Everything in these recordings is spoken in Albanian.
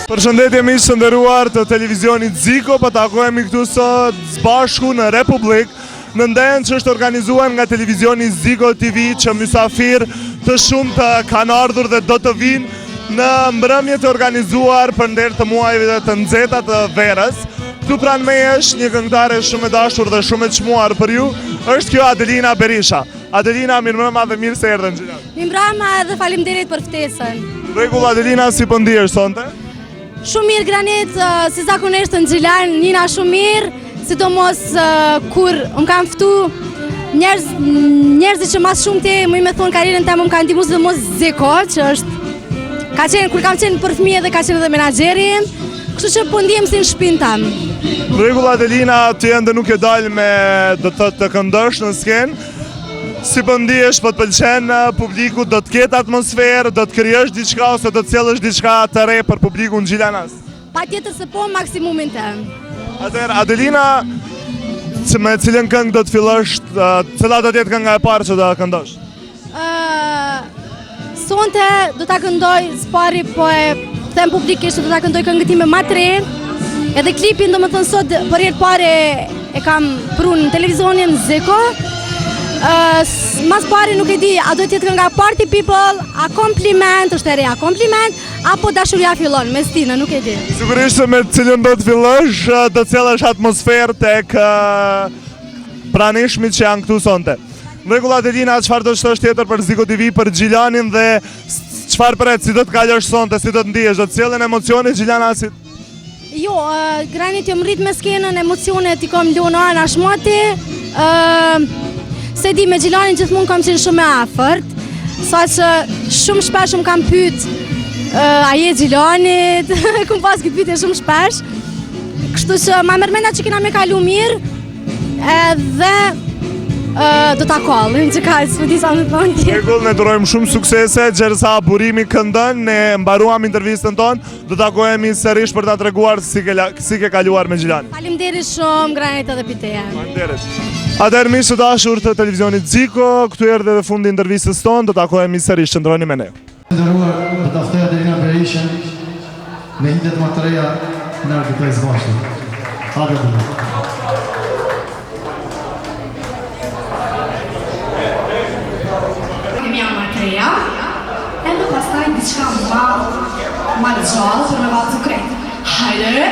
Përshëndetje miq të nderuar të televizionit Ziko, po takohemi këtu sot bashku në Republik në ndenë që është organizuar nga televizioni Ziko TV, që mysafir të shumtë kanë ardhur dhe do të vinë në mbrëmje të organizuar për nder të muajve të nxehta të verës. Këtu pranë meje është një këngëtare shumë e dashur dhe shumë e çmuar për ju, është kjo Adelina Berisha. Adelina, mirëmbrëma dhe mirë se erdhe në Xhilan. Mirëmbrëma dhe faleminderit për ftesën. Rregull Adelina, si po ndihesh sonte? Shumë mirë Granit, si zakonisht në Xhilan, njëna shumë mirë, sidomos kur më kanë ftu njerëzit që mas shumë te, më me thonë karrierën time më kanë ndihmuar dhe mos Zeko, që është kur kam qenë për fëmijë dhe ka qenë edhe menaxheri, kështu që po ndihem si në shtëpinë tam. Rregull Adelina, ti ende nuk e dal me do të këndosh në skenë. Si po ndihesh, po të pëlqen publiku, do të ketë atmosferë, do të krijosh diçka ose do të sjellësh diçka të re për publikun xhilanas? Patjetër se po, maksimumin tem. Atëherë Adelina, me cilën këngë do të fillosh, cila do të jetë kënga e parë që do ta këndosh? Sonte do ta këndoj spari, po e them publikisht do ta këndoj këngën time më të re. Edhe klipin domethënë sot për herë të parë e kam prunë në televizionin Zeko. Mas pari nuk e di, a do të jetë kënga Party People, a kompliment, është e reja kompliment, apo dashuria fillon, mes tina, nuk e di. Sigurisht se me cilën do të fillosh, do të sjellësh atmosferë tek pranishmit që janë këtu sonte. Rregull Adelina, çfarë do të thosh tjetër për Ziko TV, për Xhilanin dhe çfarë pret, si do të kalosh sonte, si do të ndihesh, do të sjellën emocione xhilanasit? Jo, Granit jam rrit me skenën, emocionet i kam lënë ana shmati. Se di, me Xhilanin gjithmonë kam qenë shumë e afërt, saqë shumë shpesh më kam pyet a je Xhilanit, kam pas këtë pyetje shumë shpesh. Kështu që ma merr menda që kena me kalu mirë, edhe do ta kallim, që ka s'po di sa më thonë ti. Rregull, ne durojmë shumë suksese, gjersa burimi këndon, ne mbaruam intervistën tonë, do takohemi sërish për ta treguar si ke kaluar me Xhilanin. Faleminderit shumë Granit edhe piteja. Faleminderit. Atëherë miq të dashur të televizionit Ziko, këtu erdhi edhe fundi i intervistës tonë, do takohemi sërish, qëndroni me ne. Nderuar, do ta ftoj Adelina Berishën me hitet më të reja në Arbitrej Zbashti. Hajde Adelina. Edhe pastaj diçka ma gjallë për me valë të krejtë. Hajde!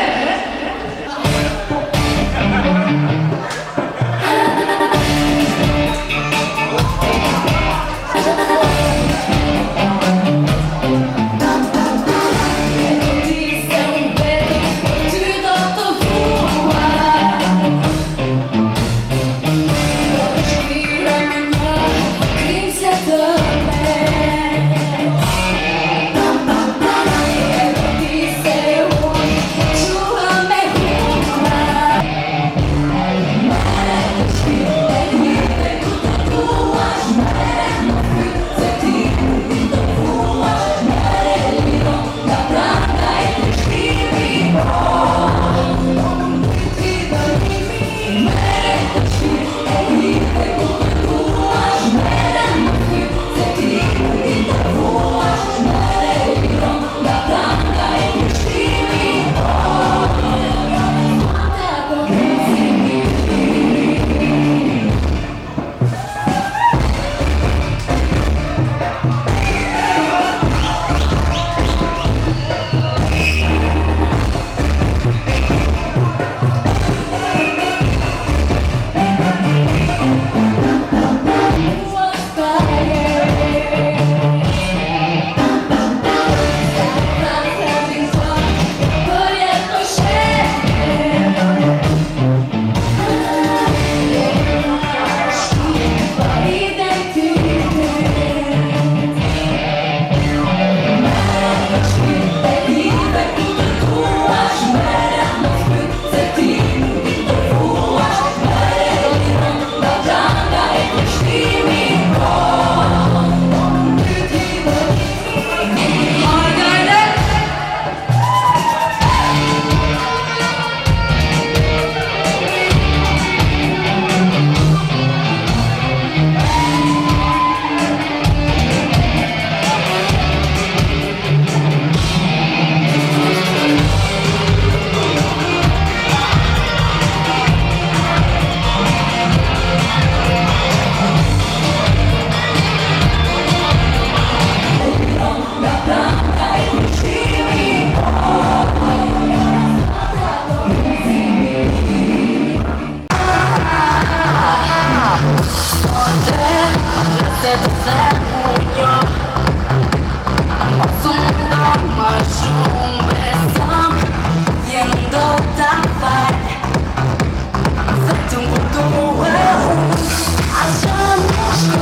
To Nëse të them unë jo Mos unë do më shumë besam Vjen do ta fal Vetëm kur duhe unë A që më